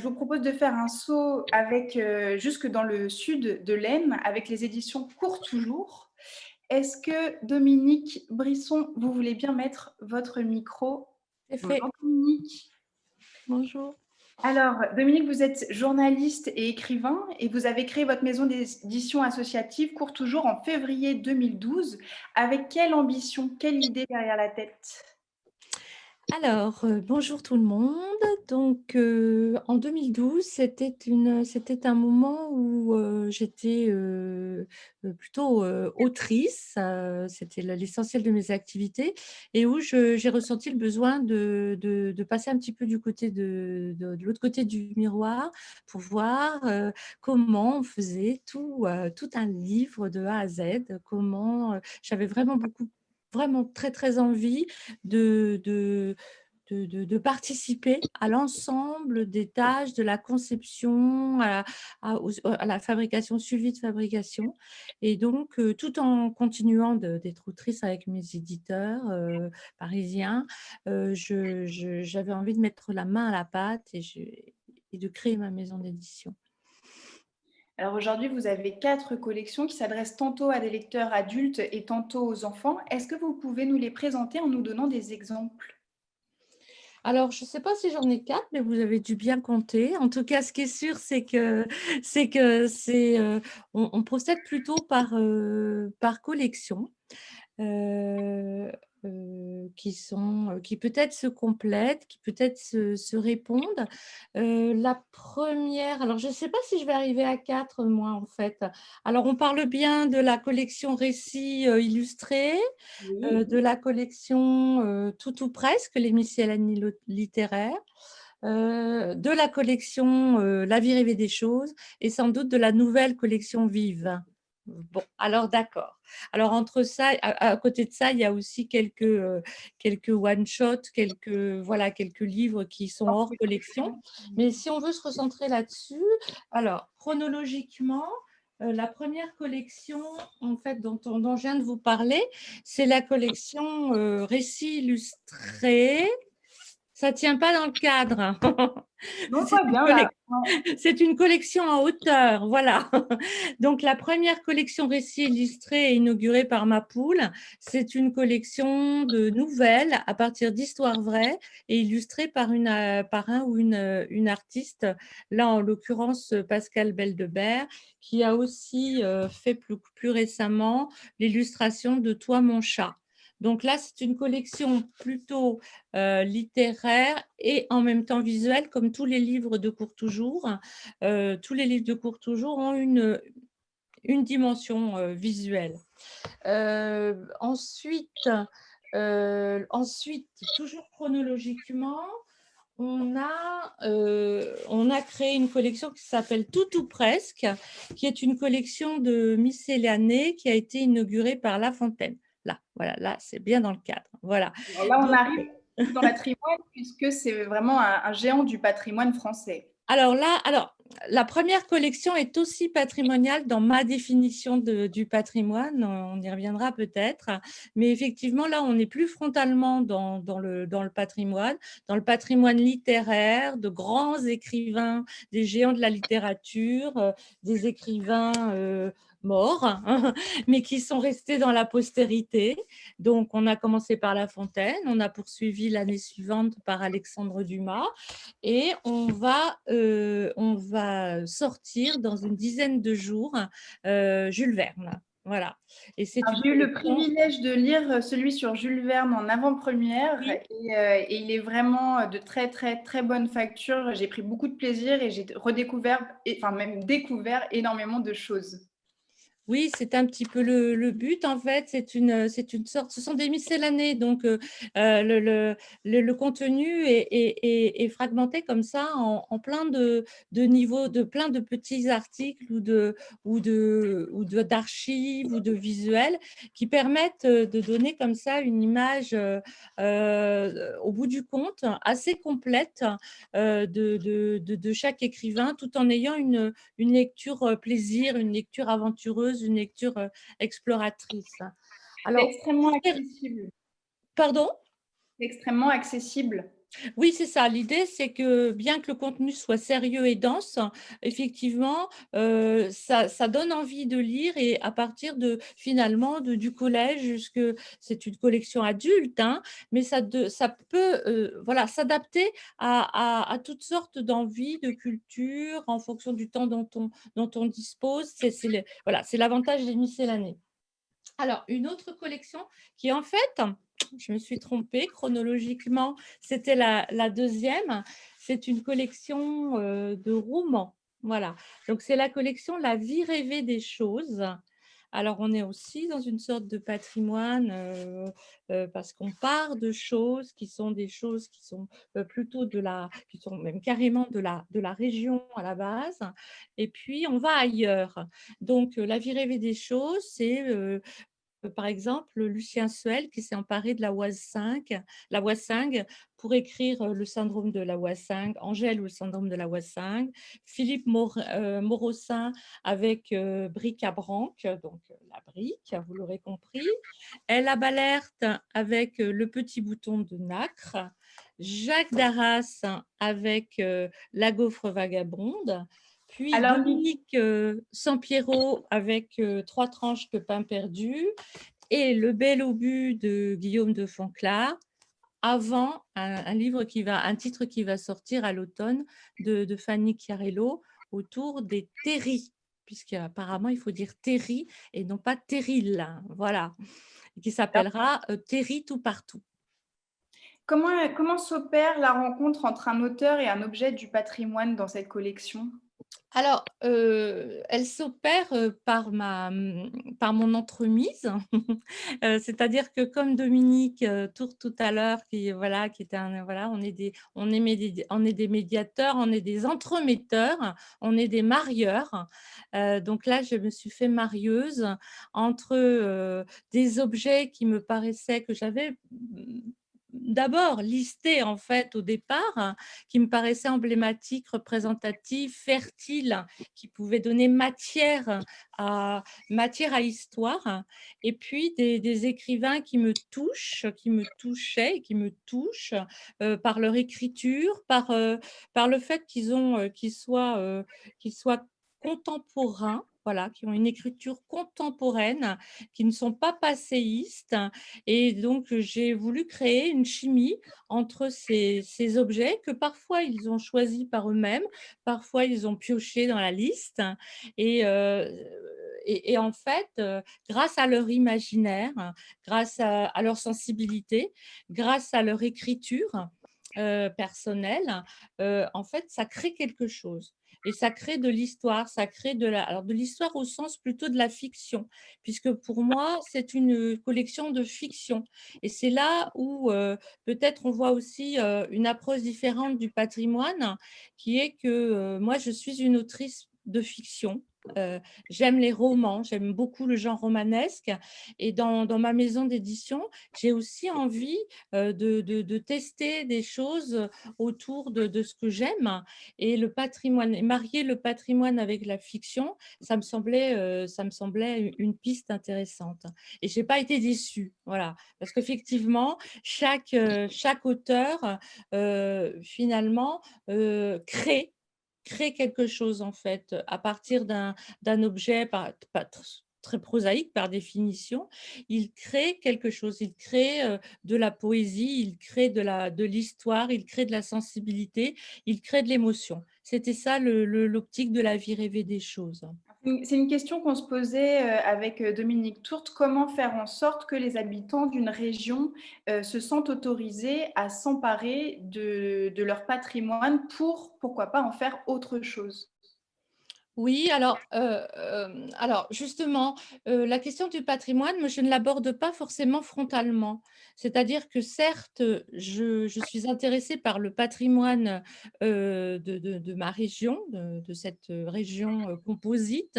Je vous propose de faire un saut avec, jusque dans le sud de l'Aisne avec les éditions Cours Toujours. Est-ce que Dominique Brisson, vous voulez bien mettre votre micro? C'est fait. Bonjour Dominique. Bonjour. Alors, Dominique, vous êtes journaliste et écrivain et vous avez créé votre maison d'édition associative Cours Toujours en février 2012. Avec quelle ambition, quelle idée derrière la tête? Alors, bonjour tout le monde. Donc, en 2012, c'était un moment où, j'étais, plutôt, autrice, c'était l'essentiel de mes activités et où j'ai ressenti le besoin de passer un petit peu du côté de l'autre côté du miroir pour voir, comment on faisait tout un livre de A à Z. Comment, j'avais vraiment très, très envie de de de participer à l'ensemble des tâches de la conception, à la fabrication, suivi de fabrication et donc tout en continuant d'être autrice avec mes éditeurs, parisiens, j'avais envie de mettre la main à la pâte et de créer ma maison d'édition. Alors aujourd'hui, vous avez 4 collections qui s'adressent tantôt à des lecteurs adultes et tantôt aux enfants. Est-ce que vous pouvez nous les présenter en nous donnant des exemples? Alors, je ne sais pas si j'en ai 4, mais vous avez dû bien compter. En tout cas, ce qui est sûr, on procède plutôt par collection. heu qui peut-être se complètent, qui peut-être se répondent. La première, alors je ne sais pas si je vais arriver à 4 moi, en fait. Alors on parle bien de la collection récits, illustrés, Oui. de la collection, Tout ou presque, les miscellanies littéraires, de la collection, La vie rêvée des choses et sans doute de la nouvelle collection Vive. Bon, alors d'accord. Alors entre ça, à côté de ça, il y a aussi quelques one shot, quelques livres qui sont hors collection. Mais si on veut se recentrer là-dessus, alors chronologiquement, la première collection en fait dont je viens de vous parler, c'est la collection, Récits illustrés. Ça tient pas dans le cadre. Non, C'est pas une bien là. collec c'est une collection en hauteur, voilà. Donc la première collection récits illustrés inaugurée par ma poule, c'est une collection de nouvelles à partir d'histoires vraies et illustrées par un ou une artiste, là en l'occurrence, Pascal Beldebert, qui a aussi, fait plus récemment l'illustration de Toi mon chat. Donc là, c'est une collection plutôt littéraire et en même temps visuel, comme tous les livres de Courtoujour. Tous les livres de Courtoujour ont une dimension visuelle. Ensuite, toujours chronologiquement, on a créé une collection qui s'appelle Tout ou presque, qui est une collection de miscellanées qui a été inaugurée par La Fontaine. Là, voilà, là, c'est bien dans le cadre. Voilà. Alors là, on Donc, arrive dans le patrimoine puisque c'est vraiment un géant du patrimoine français. Alors, la première collection est aussi patrimoniale dans ma définition du patrimoine, on y reviendra peut-être. Mais effectivement, là, on est plus frontalement dans le patrimoine littéraire, de grands écrivains, des géants de la littérature, des écrivains, morts, hein, mais qui sont restés dans la postérité. Donc on a commencé par La Fontaine, on a poursuivi l'année suivante par Alexandre Dumas et on va sortir dans une dizaine de jours, Jules Verne. Voilà et c'est Alors une j'ai eu le collection. privilège de lire, celui sur Jules Verne en avant-première Oui. et il est vraiment, de très, très, très bonne facture. J'ai pris beaucoup de plaisir et j'ai redécouvert et enfin même découvert énormément de choses. Oui, c'est un petit peu le but en fait, c'est une sorte, ce sont des miscellanées donc le contenu est fragmenté comme ça en plein de niveaux, de plein de petits articles ou d'archives ou de visuels qui permettent, de donner comme ça une image, au bout du compte assez complète, de chaque écrivain tout en ayant une lecture, plaisir, une lecture aventureuse, une lecture, exploratrice. C'est Alors extrêmement pour faire accessible, pardon? c'est extrêmement accessible. Oui, c'est ça. L'idée, c'est que bien que le contenu soit sérieux et dense, effectivement, ça donne envie de lire et à partir de finalement du collège jusque c'est une collection adulte, hein, mais ça peut, voilà, s'adapter à toutes sortes d'envies, de cultures en fonction du temps dont on dispose. C'est le voilà, c'est l'avantage des miscellanées. Alors, une autre collection qui en fait, je me suis trompée chronologiquement, c'était la 2e, c'est une collection, de romans. Voilà, donc c'est la collection «La vie rêvée des choses». Alors on est aussi dans une sorte de patrimoine, parce qu'on part de choses qui sont des choses qui sont, plutôt qui sont même carrément de la région à la base et puis on va ailleurs. Donc, La vie rêvée des choses, c'est, par exemple, Lucien Suel qui s'est emparé de la Wassingue pour écrire, Le syndrome de la Wassingue, Angèle ou le syndrome de la Wassingue, Philippe Morossin avec, Bric-à-Brac, donc la brique, vous l'aurez compris, Ella Balert avec, Le petit bouton de nacre, Jacques Darras avec, La gaufre vagabonde, puis Alors, Dominique, Sampiero avec, Trois tranches de pain perdu et Le bel obus de Guillaume de Fonclare, avant un titre qui va sortir à l'automne de Fanny Chiarello autour des terris, puisqu'apparemment il faut dire terri et non pas terril, voilà, qui s'appellera Terri tout partout. comment s'opère la rencontre entre un auteur et un objet du patrimoine dans cette collection? Alors, elle s'opère, par mon entremise. C'est-à-dire que comme Dominique, Tour tout à l'heure qui voilà, qui était un voilà, on est des médiateurs, on est des entremetteurs, on est des marieurs. Donc là, je me suis fait marieuse entre, des objets qui me paraissaient que j'avais, d'abord listés en fait au départ, qui me paraissaient emblématiques, représentatifs, fertiles, qui pouvaient donner à matière à histoire et puis des écrivains qui me touchaient et qui me touchent, par leur écriture, par le fait qu'ils soient contemporains, voilà, qui ont une écriture contemporaine, qui ne sont pas passéistes et donc j'ai voulu créer une chimie entre ces objets que parfois ils ont choisis par eux-mêmes, parfois ils ont pioché dans la liste et en fait, grâce à leur imaginaire, grâce à leur sensibilité, grâce à leur écriture, personnelle, en fait, ça crée quelque chose et ça crée de l'histoire, ça crée de l'histoire au sens plutôt de la fiction, puisque pour moi, c'est une collection de fiction et c'est là où, peut-être on voit aussi, une approche différente du patrimoine, qui est que, moi, je suis une autrice de fiction. Heu, J'aime les romans, j'aime beaucoup le genre romanesque et dans ma maison d'édition, j'ai aussi envie, de tester des choses, autour de ce que j'aime et le patrimoine et marier le patrimoine avec la fiction, ça me semblait une piste intéressante et j'ai pas été déçue, voilà. Parce qu'effectivement, chaque auteur, finalement, crée quelque chose en fait, à partir d'un objet pas très prosaïque par définition. Il crée quelque chose, il crée, de la poésie, il crée de l'histoire, il crée de la sensibilité, il crée de l'émotion. C'était ça l'optique de La vie rêvée des choses. C'est une question qu'on se posait, avec, Dominique Tourte. Comment faire en sorte que les habitants d'une région, se sentent autorisés à s'emparer de leur patrimoine pour, pourquoi pas, en faire autre chose? Oui, alors justement, la question du patrimoine, moi, je ne l'aborde pas forcément frontalement. C'est-à-dire que certes, je suis intéressée par le patrimoine, de ma région, de cette, région, composite,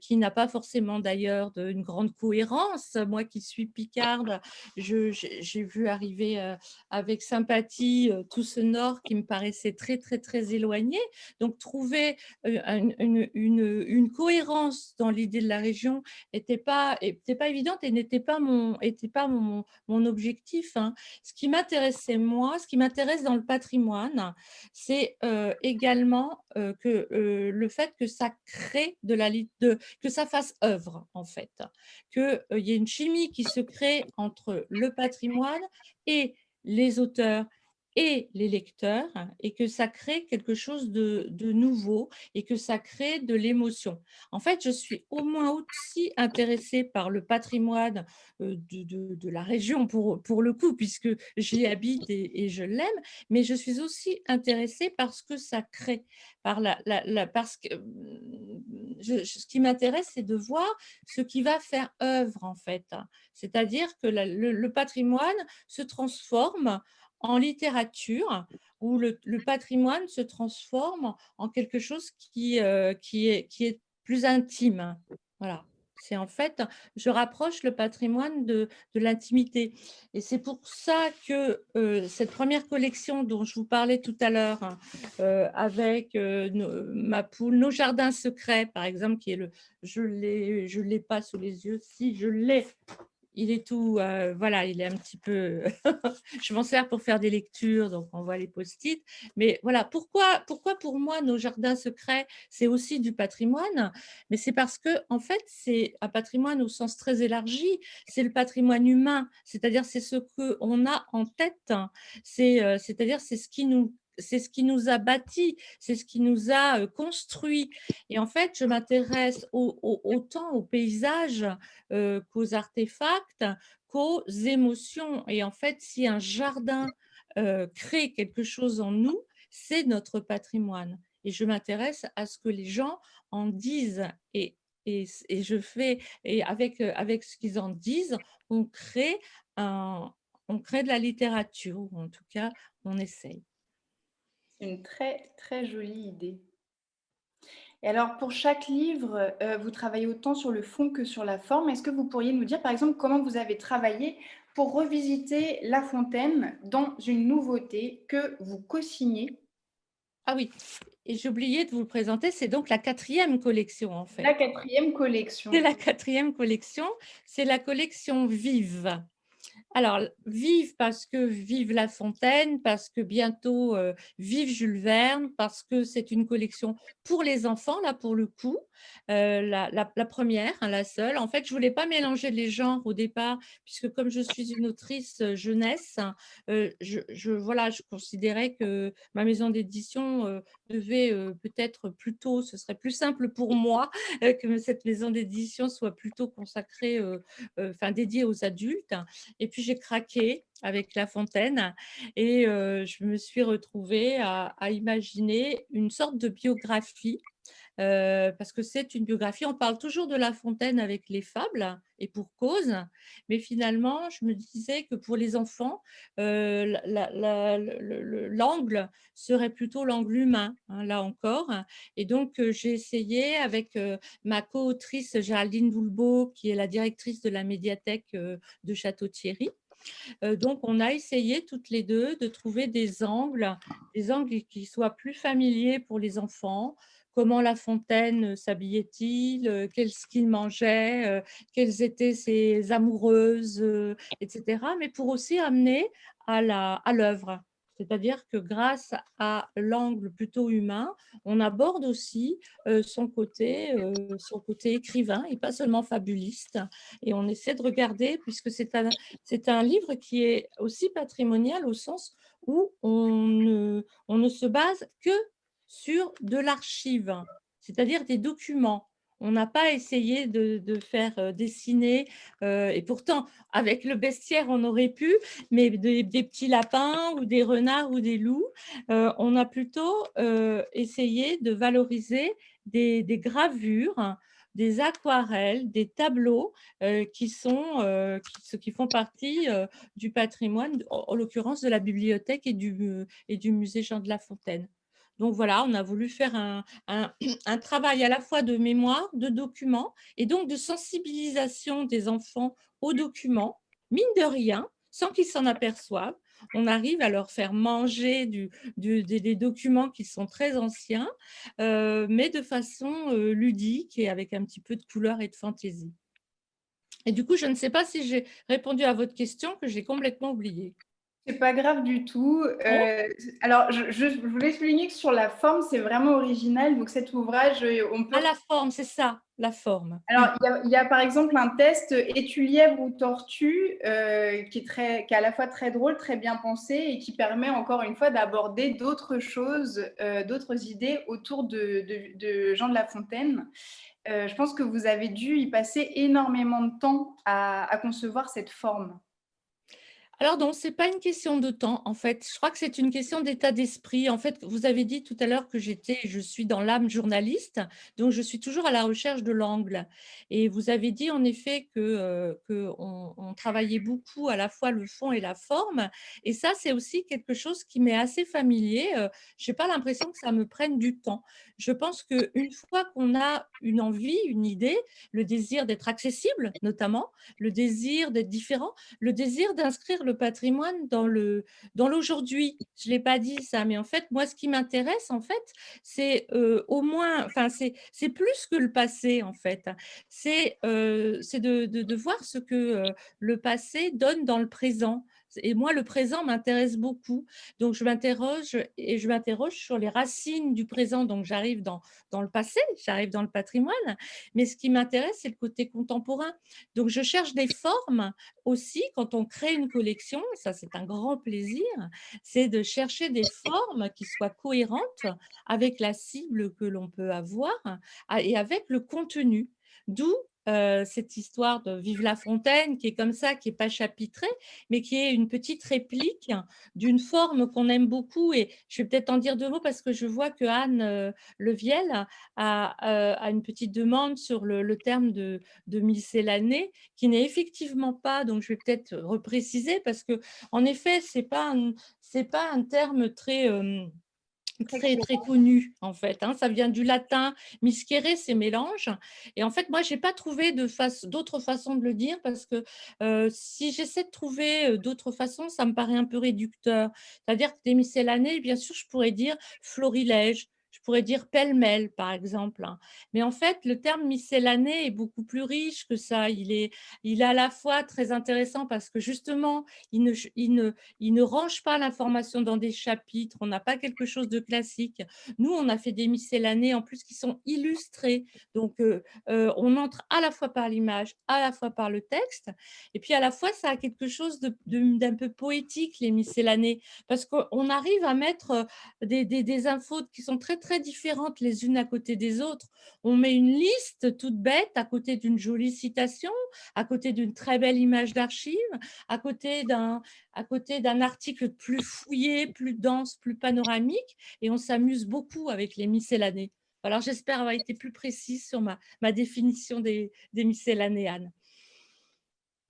qui n'a pas forcément d'ailleurs une grande cohérence. Moi qui suis picarde, j'ai vu arriver, avec sympathie, tout ce nord qui me paraissait très, très, très éloigné. Donc trouver, une cohérence dans l'idée de la région était pas évidente et était pas mon objectif, hein. Ce qui m'intéressait moi, ce qui m'intéresse dans le patrimoine, c'est également le fait que ça crée que ça fasse œuvre en fait, qu'il y ait une chimie qui se crée entre le patrimoine et les auteurs et les lecteurs, et que ça crée quelque chose de nouveau et que ça crée de l'émotion. En fait, je suis au moins aussi intéressée par le patrimoine de la région pour le coup, puisque j'y habite et je l'aime, mais je suis aussi intéressée par ce que ça crée. Parce que ce qui m'intéresse, c'est de voir ce qui va faire œuvre, en fait. C'est-à-dire que le patrimoine se transforme en littérature, où le patrimoine se transforme en quelque chose qui est plus intime. Voilà. C'est en fait, je rapproche le patrimoine de l'intimité. Et c'est pour ça que cette première collection dont je vous parlais tout à l'heure, avec ma poule, Nos jardins secrets, par exemple, qui est je l'ai pas sous les yeux, si je l'ai, il est tout, voilà, il est un petit peu, je m'en sers pour faire des lectures, donc on voit les post-it. Mais voilà, pourquoi pour moi, Nos jardins secrets, c'est aussi du patrimoine? Mais c'est parce que en fait, c'est un patrimoine au sens très élargi, c'est le patrimoine humain, c'est-à-dire c'est ce qu'on a en tête, c'est-à-dire c'est ce qui nous a bâtis, c'est ce qui nous a construit. Et en fait, je m'intéresse autant aux paysages qu'aux artefacts, qu'aux émotions. Et en fait, si un jardin crée quelque chose en nous, c'est notre patrimoine. Et je m'intéresse à ce que les gens en disent. Et je fais, et avec ce qu'ils en disent, on crée, un, on crée de la littérature, ou en tout cas, on essaye. C'est une très, très jolie idée. Et alors, pour chaque livre, vous travaillez autant sur le fond que sur la forme. Est-ce que vous pourriez nous dire, par exemple, comment vous avez travaillé pour revisiter La Fontaine dans une nouveauté que vous co-signez? Ah oui, et j'ai oublié de vous le présenter, c'est donc la quatrième collection en La fait. quatrième C'est collection. la quatrième collection, c'est la collection Vive. Alors, vive parce que vive La Fontaine, parce que bientôt vive Jules Verne, parce que c'est une collection pour les enfants, là pour le coup, la première, hein, la seule. En fait, je voulais pas mélanger les genres au départ, puisque comme je suis une autrice jeunesse, voilà, je considérais que ma maison d'édition devait peut-être plutôt, ce serait plus simple pour moi que cette maison d'édition soit plutôt consacrée, enfin dédiée aux adultes. Et puis j'ai craqué avec La Fontaine et je me suis retrouvée à imaginer une sorte de biographie, parce que c'est une biographie. On parle toujours de La Fontaine avec les fables et pour cause, mais finalement, je me disais que pour les enfants, l'angle serait plutôt l'angle humain, hein, là encore. Et donc, j'ai essayé avec ma co-autrice Géraldine Doulbeau, qui est la directrice de la médiathèque de Château-Thierry. Donc, on a essayé toutes les deux de trouver des angles qui soient plus familiers pour les enfants. Comment La Fontaine s'habillait-il, qu'est-ce qu'il mangeait, quelles étaient ses amoureuses, etc. Mais pour aussi amener à l'œuvre. C'est-à-dire que grâce à l'angle plutôt humain, on aborde aussi son côté écrivain et pas seulement fabuliste. Et on essaie de regarder, puisque c'est un livre qui est aussi patrimonial au sens où on ne se base que sur de l'archive, c'est-à-dire des documents. On n'a pas essayé de faire dessiner, et pourtant, avec le bestiaire, on aurait pu, mais des petits lapins ou des renards ou des loups, on a plutôt essayé de valoriser des gravures, des aquarelles, des tableaux qui font partie du patrimoine, en l'occurrence de la bibliothèque et du musée Jean de La Fontaine. Donc voilà, on a voulu faire un travail à la fois de mémoire, de documents, et donc de sensibilisation des enfants aux documents, mine de rien, sans qu'ils s'en aperçoivent. on arrive à leur faire manger des documents qui sont très anciens, mais de façon ludique et avec un petit peu de couleur et de fantaisie. Et du coup, je ne sais pas si j'ai répondu à votre question que j'ai complètement oubliée. C'est pas grave du tout. Oh, Alors, je voulais souligner que sur la forme, c'est vraiment original. Donc, cet ouvrage, on peut. à la forme, c'est ça, la forme. Alors, Oui. il y a par exemple un test es-tu lièvre ou tortue qui est à la fois très drôle, très bien pensé et qui permet encore une fois d'aborder d'autres choses, d'autres idées autour de Jean de La Fontaine. Je pense que vous avez dû y passer énormément de temps à concevoir cette forme. Alors non, c'est pas une question de temps, en fait. Je crois que c'est une question d'état d'esprit. En fait, vous avez dit tout à l'heure que je suis dans l'âme journaliste, donc je suis toujours à la recherche de l'angle. Et vous avez dit en effet que on travaillait beaucoup à la fois le fond et la forme. Et ça, c'est aussi quelque chose qui m'est assez familier. Je n'ai pas l'impression que ça me prenne du temps. Je pense qu'une fois qu'on a une envie, une idée, le désir d'être accessible, notamment, le désir d'être différent, le désir d'inscrire le patrimoine dans l'aujourd'hui. Je ne l'ai pas dit ça, mais en fait, moi, ce qui m'intéresse, en fait, c'est au moins, enfin, c'est plus que le passé, en fait. C'est de voir ce que le passé donne dans le présent. Et moi, le présent m'intéresse beaucoup. Donc, je m'interroge sur les racines du présent. Donc, j'arrive dans le passé, j'arrive dans le patrimoine. Mais ce qui m'intéresse, c'est le côté contemporain. Donc, je cherche des formes aussi, quand on crée une collection, ça c'est un grand plaisir, c'est de chercher des formes qui soient cohérentes avec la cible que l'on peut avoir et avec le contenu. D'où cette histoire de Vive la Fontaine qui est comme ça, qui n'est pas chapitrée, mais qui est une petite réplique d'une forme qu'on aime beaucoup. Et je vais peut-être en dire deux mots parce que je vois que Anne Leviel a une petite demande sur le terme de miscellanée qui n'est effectivement pas, donc je vais peut-être repréciser parce que en effet, c'est pas un terme très, Très très court. connu en fait, hein. Ça vient du latin miscere, c'est mélange. Et en fait, moi, j'ai pas trouvé d'autre façon de le dire parce que si j'essaie de trouver d'autres façons, ça me paraît un peu réducteur. C'est-à-dire que des miscellanées, bien sûr, je pourrais dire florilège, je pourrais dire pêle-mêle, par exemple, hein. Mais en fait, le terme miscellanée est beaucoup plus riche que ça. Il est à la fois très intéressant parce que justement, il ne range pas l'information dans des chapitres, on n'a pas quelque chose de classique. Nous, on a fait des miscellanées en plus qui sont illustrées. Donc, on entre à la fois par l'image, à la fois par le texte. Et puis, à la fois, ça a quelque chose d'un peu poétique, les miscellanées, parce qu'on arrive à mettre des infos qui sont très, très différentes les unes à côté des autres. On met une liste toute bête à côté d'une jolie citation, à côté d'une très belle image d'archive, à côté d'un article plus fouillé, plus dense, plus panoramique, et on s'amuse beaucoup avec les miscellanées. Alors, j'espère avoir été plus précise sur ma définition des miscellanées, Anne.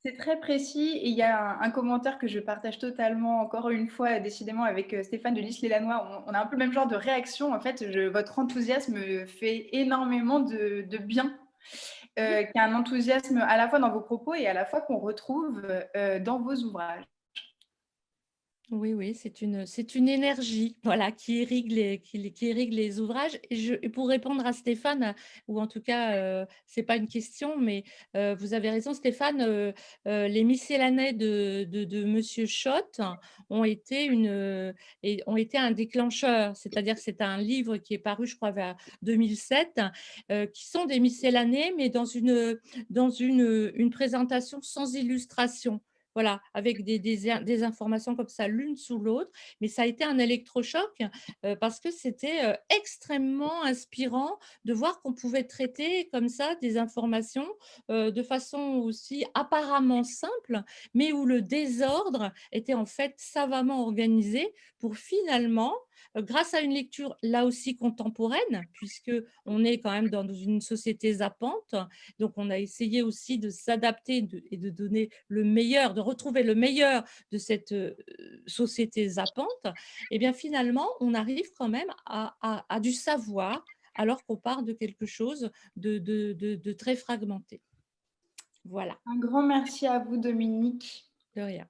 C'est très précis et il y a un commentaire que je partage totalement, encore une fois, décidément, avec Stéphane de l'Isle-et-Lannoy. On a un peu le même genre de réaction. En fait, votre enthousiasme fait énormément de bien, qu'il y a un enthousiasme à la fois dans vos propos et à la fois qu'on retrouve dans vos ouvrages. Oui, oui, c'est une énergie, voilà, qui irrigue les ouvrages. Et pour répondre à Stéphane, ou en tout cas, c'est pas une question, mais vous avez raison, Stéphane, les miscellanées de Monsieur Schott ont été un déclencheur. C'est-à-dire que c'est un livre qui est paru, je crois, vers 2007, qui sont des miscellanées, mais dans une présentation sans illustration. Voilà, avec des informations comme ça, l'une sous l'autre. Mais ça a été un électrochoc parce que c'était extrêmement inspirant de voir qu'on pouvait traiter comme ça des informations de façon aussi apparemment simple, mais où le désordre était en fait savamment organisé pour finalement, grâce à une lecture là aussi contemporaine, puisque on est quand même dans une société zappante, donc on a essayé aussi de s'adapter et de donner le meilleur, de retrouver le meilleur de cette société zappante. Et bien finalement, on arrive quand même à du savoir alors qu'on part de quelque chose de très fragmenté. Voilà, Un grand merci à vous, Dominique. de rien.